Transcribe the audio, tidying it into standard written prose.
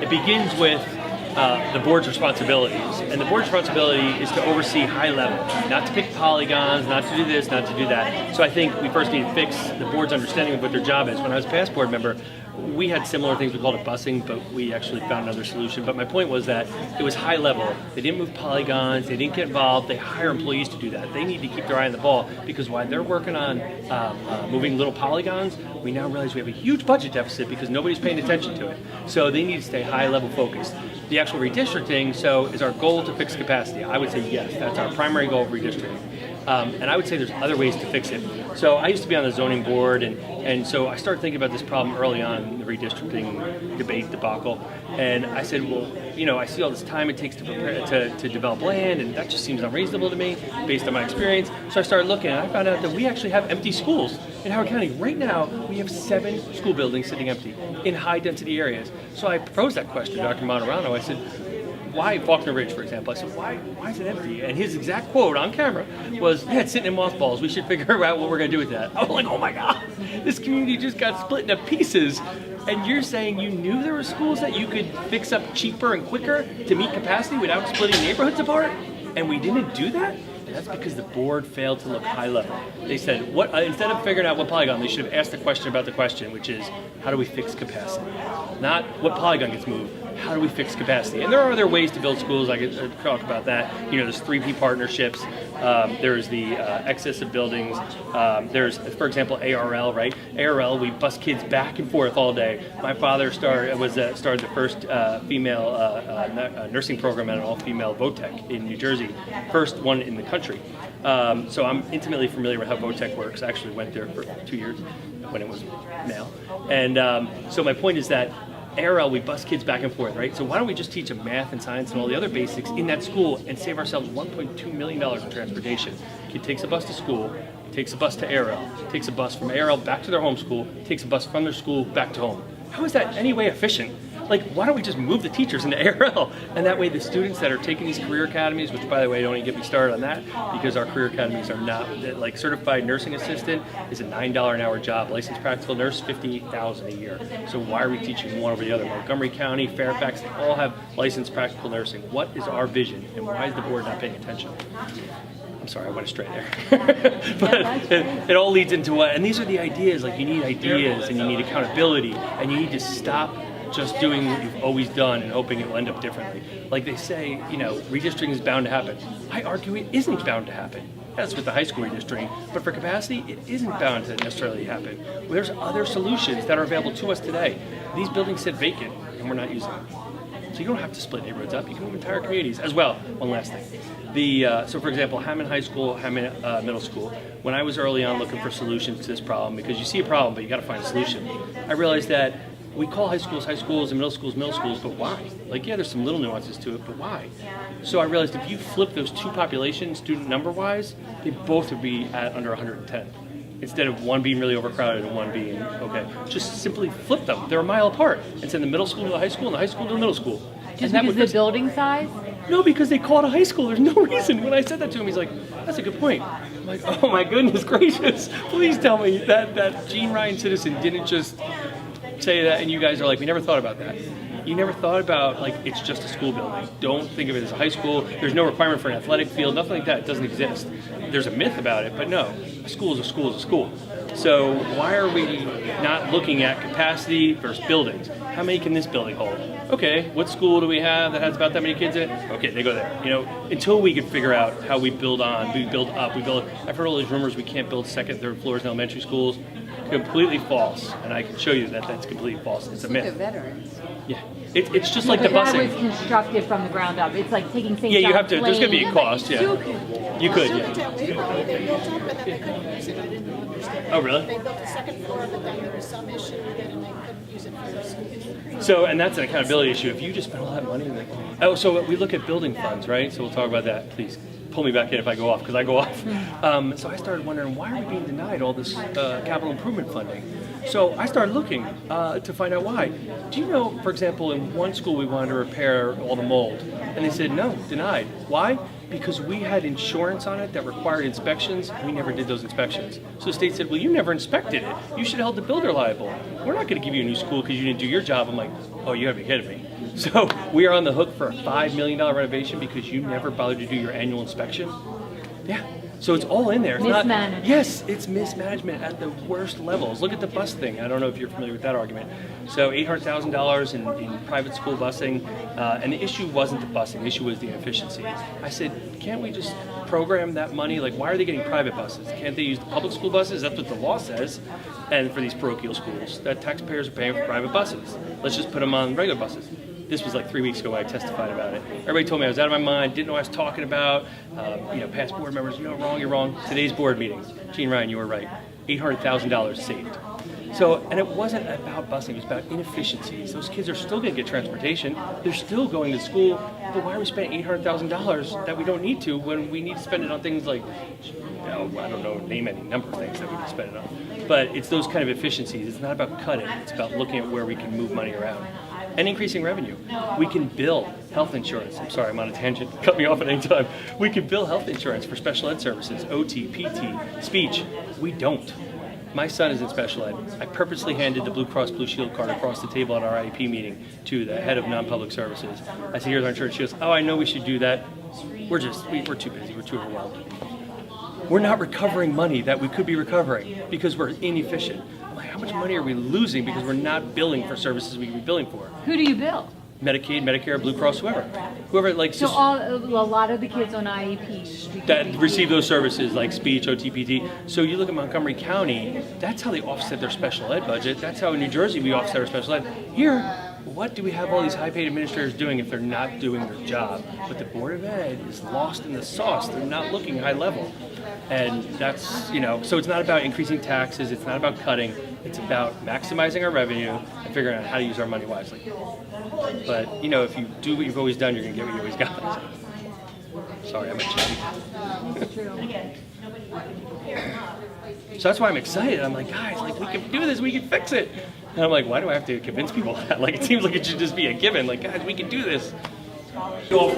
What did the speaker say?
it begins with the board's responsibilities. And the board's responsibility is to oversee high level, not to pick polygons, not to do this, not to do that. So I think we first need to fix the board's understanding of what their job is. When I was a past board member, we had similar things, we called it busing, but we actually found another solution. But my point was that it was high level. They didn't move polygons, they didn't get involved, they hire employees to do that. They need to keep their eye on the ball, because while they're working on moving little polygons, we now realize we have a huge budget deficit because nobody's paying attention to it. So they need to stay high level focused. The actual redistricting, so is our goal to fix capacity? I would say yes, that's our primary goal of redistricting. And I would say there's other ways to fix it. So I used to be on the zoning board, and so I started thinking about this problem early on in the redistricting debate debacle. And I said, well, you know, I see all this time it takes to prepare to develop land, and that just seems unreasonable to me based on my experience. So I started looking, and I found out that we actually have empty schools in Howard County. Right now, we have 7 school buildings sitting empty in high density areas. So I proposed that question to Dr. Monterano. I said, why Faulkner Ridge, for example? I said, why is it empty? And his exact quote on camera was, yeah, it's sitting in mothballs. We should figure out what we're going to do with that. I was like, oh my God, this community just got split into pieces. And you're saying you knew there were schools that you could fix up cheaper and quicker to meet capacity without splitting neighborhoods apart? And we didn't do that? That's because the board failed to look high level. They said, what instead of figuring out what polygon, they should have asked the question about the question, which is, how do we fix capacity? Not what polygon gets moved, how do we fix capacity? And there are other ways to build schools. I could talk about that. You know, there's 3P partnerships. There's the excess of buildings. There's, for example, ARL, right? ARL, we bus kids back and forth all day. My father started the first female nursing program at an all-female VOTEC in New Jersey, first one in the country. So I'm intimately familiar with how VOTEC works. I actually went there for 2 years when it was male. And so my point is that ARL, we bus kids back and forth, right? So why don't we just teach them math and science and all the other basics in that school and save ourselves $1.2 million in transportation? Kid takes a bus to school, takes a bus to ARL, takes a bus from ARL back to their home school, takes a bus from their school back to home. How is that any way efficient? Like, why don't we just move the teachers into ARL? And that way the students that are taking these career academies, which by the way, don't even get me started on that, because our career academies are not, like certified nursing assistant is a $9 an hour job. Licensed practical nurse, $58,000 a year. So why are we teaching one over the other? Montgomery County, Fairfax, they all have licensed practical nursing. What is our vision, and why is the board not paying attention? I'm sorry, I went astray there. But it all leads into what, and these are the ideas, like you need ideas and you need accountability and you need to stop just doing what you've always done and hoping it will end up differently. Like they say, you know, redistricting is bound to happen. I argue it isn't bound to happen. That's with the high school redistricting. But for capacity, it isn't bound to necessarily happen. There's other solutions that are available to us today. These buildings sit vacant and we're not using them. So you don't have to split neighborhoods up. You can move entire communities as well. One last thing. So for example, Hammond High School, Hammond Middle School, when I was early on looking for solutions to this problem, because you see a problem, but you got to find a solution, I realized that we call high schools and middle schools, but why? Like, yeah, there's some little nuances to it, but why? So I realized if you flip those two populations, student number-wise, they both would be at under 110. Instead of one being really overcrowded and one being okay. Just simply flip them. They're a mile apart. And send the middle school to the high school and the high school to the middle school. Just because of the building size? No, because they call it a high school. There's no reason. When I said that to him, he's like, that's a good point. I'm like, oh my goodness gracious. Please tell me that Gene Ryan citizen didn't just say that and you guys are like, we never thought about that. You never thought about, like, it's just a school building. Don't think of it as a high school. There's no requirement for an athletic field, nothing like that. It doesn't exist. There's a myth about it, but no, a school is a school is a school. So why are we not looking at capacity versus buildings? How many can this building hold? Okay, what school do we have that has about that many kids in it? Okay, they go there. You know, until we can figure out how we build up, I've heard all these rumors we can't build second, third floors in elementary schools. Completely false, and I can show you that that's completely false. It's a myth. Look at veterans. Yeah, it's just like the busing. That was constructed from the ground up. It's like taking things. Yeah, you out have to. There's going to be a cost. Yeah, you could. They built up and then they couldn't use it. I didn't understand. Oh, really? They built the second floor, but then there was some issue with it, and they couldn't use it for school. So, and that's an accountability issue. If you just spend all that money, so we look at building funds, right? So we'll talk about that. Please pull me back in if I go off, because I go off. So I started wondering, why are we being denied all this capital improvement funding? So I started looking to find out why. Do you know, for example, in one school we wanted to repair all the mold, and they said no, denied. Why? Because we had insurance on it that required inspections. We never did those inspections. So the state said, well, you never inspected it. You should have held the builder liable. We're not going to give you a new school because you didn't do your job. I'm like, oh, you gotta be kidding me. So we are on the hook for a $5 million renovation because you never bothered to do your annual inspection. Yeah. So it's all in there. It's Mismanagement. Yes, it's mismanagement at the worst levels. Look at the bus thing. I don't know if you're familiar with that argument. So $800,000 in private school busing, and the issue wasn't the busing. The issue was the inefficiency. I said, can't we just program that money? Like, why are they getting private buses? Can't they use the public school buses? That's what the law says. And for these parochial schools, that taxpayers are paying for private buses. Let's just put them on regular buses. This was like 3 weeks ago when I testified about it. Everybody told me I was out of my mind, didn't know what I was talking about. Past board members, you're wrong. Today's board meeting, Gene Ryan, you were right. $800,000 saved. So, and it wasn't about busing, it was about inefficiencies. Those kids are still going to get transportation. They're still going to school, but why are we spending $800,000 that we don't need to when we need to spend it on things like, I don't know, name any number of things that we can spend it on. But it's those kind of efficiencies. It's not about cutting, it's about looking at where we can move money around. And increasing revenue. We can bill health insurance. I'm sorry, I'm on a tangent. Cut me off at any time. We can bill health insurance for special ed services, OT, PT, speech. We don't. My son is in special ed. I purposely handed the Blue Cross Blue Shield card across the table at our IEP meeting to the head of non-public services. I said, here's our insurance. She goes, oh, I know we should do that. We're too busy. We're too overwhelmed. We're not recovering money that we could be recovering because we're inefficient. Like, how much money are we losing because we're not billing for services we could be billing for? Who do you bill? Medicaid, Medicare, Blue Cross, whoever like So a lot of the kids on IEP that receive those services like speech, OTPT. So you look at Montgomery County, that's how they offset their special ed budget. That's how in New Jersey we offset our special ed. Here, what do we have all these high-paid administrators doing if they're not doing their job? But the Board of Ed is lost in the sauce. They're not looking high level. And that's, so it's not about increasing taxes. It's not about cutting. It's about maximizing our revenue and figuring out how to use our money wisely. But, if you do what you've always done, you're going to get what you always got. Sorry, I'm a chicken. So that's why I'm excited. I'm like, guys, we can do this. We can fix it. And I'm like, why do I have to convince people that? It seems like it should just be a given. Like, guys, we can do this.